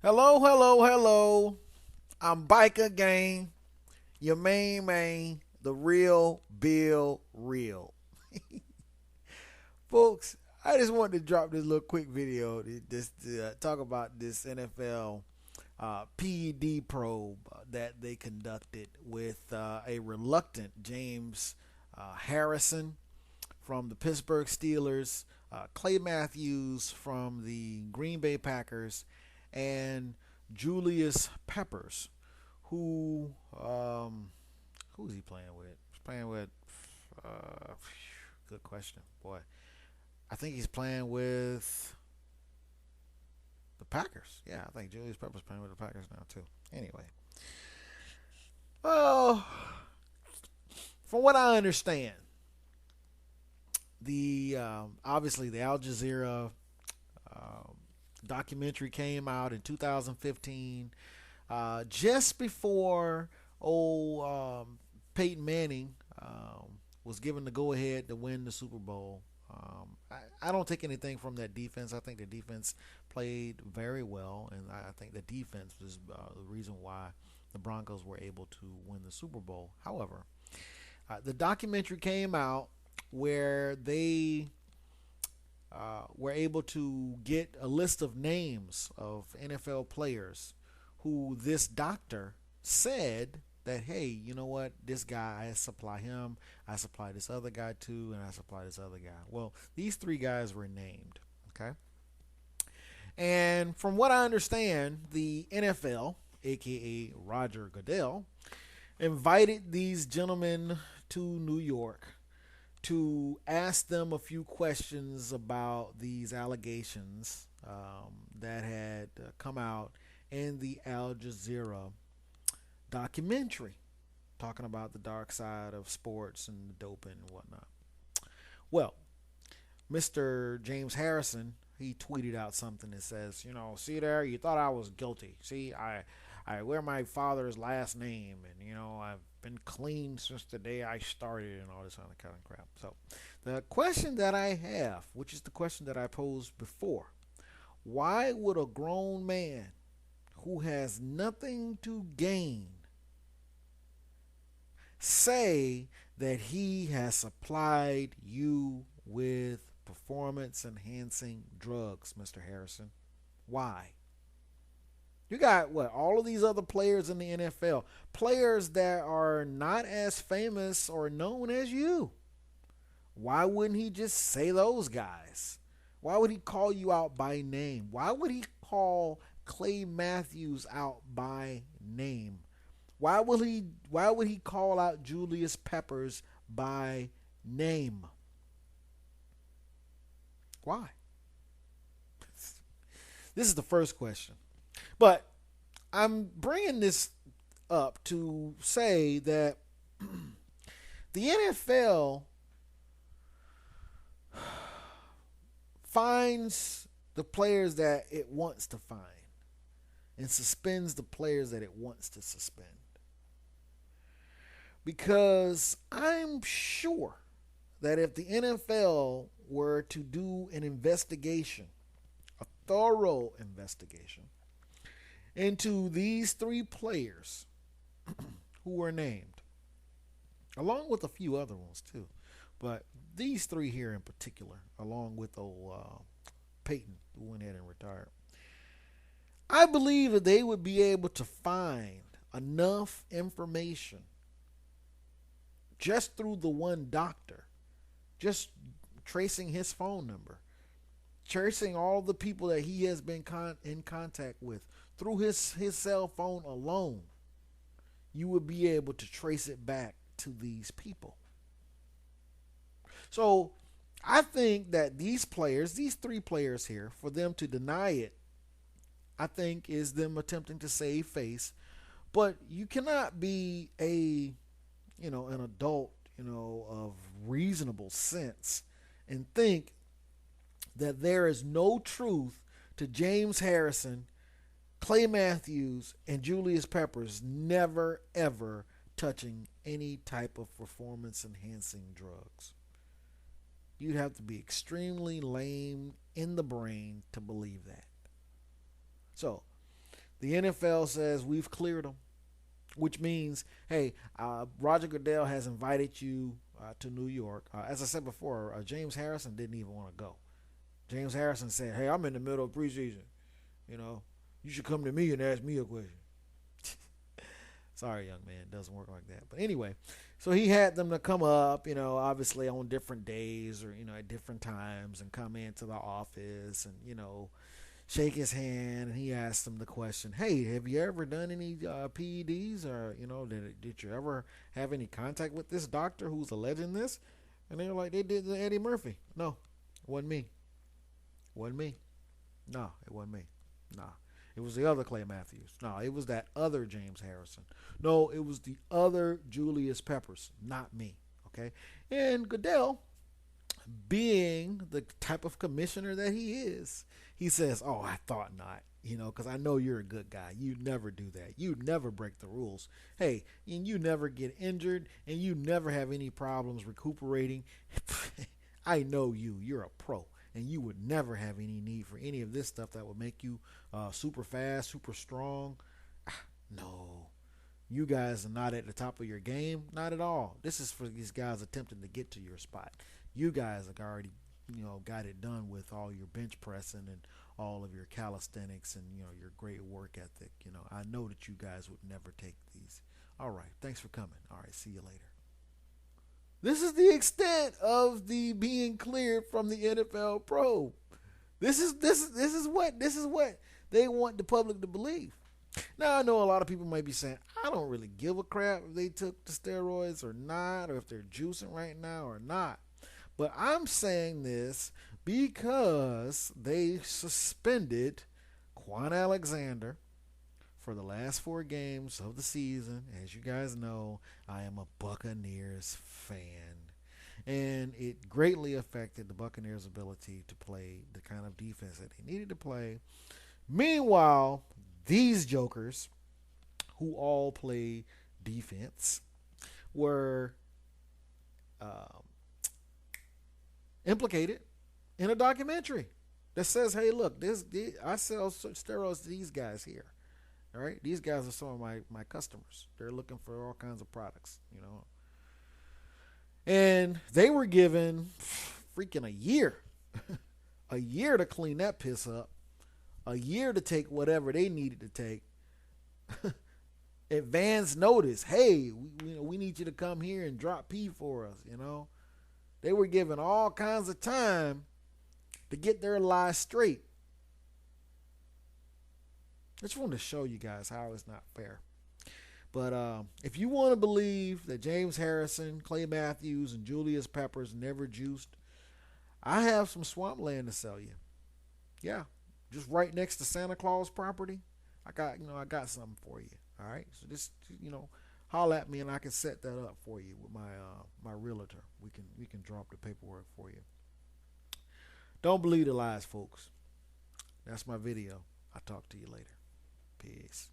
Hello, hello, hello. I'm Biker Gang, your main man, the real Bill Real. Folks, I just wanted to drop this little quick video to talk about this NFL PED probe that they conducted with a reluctant James Harrison from the Pittsburgh Steelers, Clay Matthews from the Green Bay Packers, and Julius Peppers, who who's he playing with? He's playing with. Uh, Good question, boy. I think he's playing with the Packers. Yeah, I think Julius Peppers playing with the Packers now too. Anyway, well, from what I understand, the obviously the Al Jazeera um, documentary came out in 2015, just before old Peyton Manning was given the go ahead to win the Super Bowl. I don't take anything from that defense. I think the defense played very well, and I think the defense was the reason why the Broncos were able to win the Super Bowl. However, the documentary came out where they were able to get a list of names of NFL players who this doctor said that, hey, you know what, this guy, I supply him, I supply this other guy too, and I supply this other guy. Well, these three guys were named, okay? And from what I understand, the NFL, aka Roger Goodell, invited these gentlemen to New York to ask them a few questions about these allegations that had come out in the Al Jazeera documentary talking about the dark side of sports and the doping and whatnot. Well, Mr. James Harrison, he tweeted out something that says, see there, you thought I was guilty. See, I wear my father's last name, and I've been clean since the day I started, and all this other kind of crap. So, the question that I have, which is the question that I posed before, why would a grown man who has nothing to gain say that he has supplied you with performance enhancing drugs, Mr. Harrison? Why? You got what? All of these other players in the NFL, players that are not as famous or known as you. Why wouldn't he just say those guys? Why would he call you out by name? Why would he call Clay Matthews out by name? Why would he call out Julius Peppers by name? Why? This is the first question. But I'm bringing this up to say that the NFL finds the players that it wants to find and suspends the players that it wants to suspend. Because I'm sure that if the NFL were to do an investigation, a thorough investigation, into these three players who were named, along with a few other ones too, but these three here in particular, along with old Peyton, who went ahead and retired, I believe that they would be able to find enough information just through the one doctor, just tracing his phone number, tracing all the people that he has been in contact with through his cell phone alone, you would be able to trace it back to these people. So I think that these players, these three players here, for them to deny it, I think is them attempting to save face. But you cannot be an adult, of reasonable sense and think that there is no truth to James Harrison, Clay Matthews, and Julius Peppers never ever touching any type of performance enhancing drugs. You'd have to be extremely lame in the brain to believe that. So, The NFL says we've cleared him, which means, hey, Roger Goodell has invited you to New York. As I said before, James Harrison didn't even want to go. James Harrison said, hey, I'm in the middle of preseason. You know, you should come to me and ask me a question. Sorry, young man, it doesn't work like that. But anyway, so he had them to come up, obviously on different days or, at different times and come into the office and, shake his hand. And he asked them the question, hey, have you ever done any PEDs or, did you ever have any contact with this doctor who's alleging this? And they were like, they did the Eddie Murphy. No, it wasn't me. Wasn't me. No, it wasn't me. No. It was the other Clay Matthews. No, it was that other James Harrison. No, it was the other Julius Peppers, not me. Okay? And Goodell, being the type of commissioner that he is, he says, oh, I thought not. Because I know you're a good guy. You never do that. You never break the rules. Hey, and you never get injured, and you never have any problems recuperating. I know you. You're a pro. And you would never have any need for any of this stuff that would make you super fast, super strong. No. You guys are not at the top of your game. Not at all. This is for these guys attempting to get to your spot. You guys have already, got it done with all your bench pressing and all of your calisthenics and, your great work ethic. I know that you guys would never take these. All right. Thanks for coming. All right. See you later. This is the extent of the being cleared from the NFL probe. This is what they want the public to believe. Now I know a lot of people might be saying, I don't really give a crap if they took the steroids or not, or if they're juicing right now or not. But I'm saying this because they suspended Quan Alexander for the last 4 games of the season. As you guys know, I am a Buccaneers fan. And it greatly affected the Buccaneers' ability to play the kind of defense that they needed to play. Meanwhile, these jokers, who all play defense, were implicated in a documentary that says, hey, look, I sell steroids to these guys here. All right, these guys are some of my customers. They're looking for all kinds of products, And they were given freaking a year, a year to clean that piss up, a year to take whatever they needed to take. Advance notice. Hey, we need you to come here and drop P for us. They were given all kinds of time to get their lies straight. I just wanted to show you guys how it's not fair. But if you want to believe that James Harrison, Clay Matthews, and Julius Peppers never juiced, I have some swampland to sell you. Yeah, just right next to Santa Claus property. I got something for you. All right, so just holler at me and I can set that up for you with my realtor. We can drop the paperwork for you. Don't believe the lies, folks. That's my video. I'll talk to you later. Peace.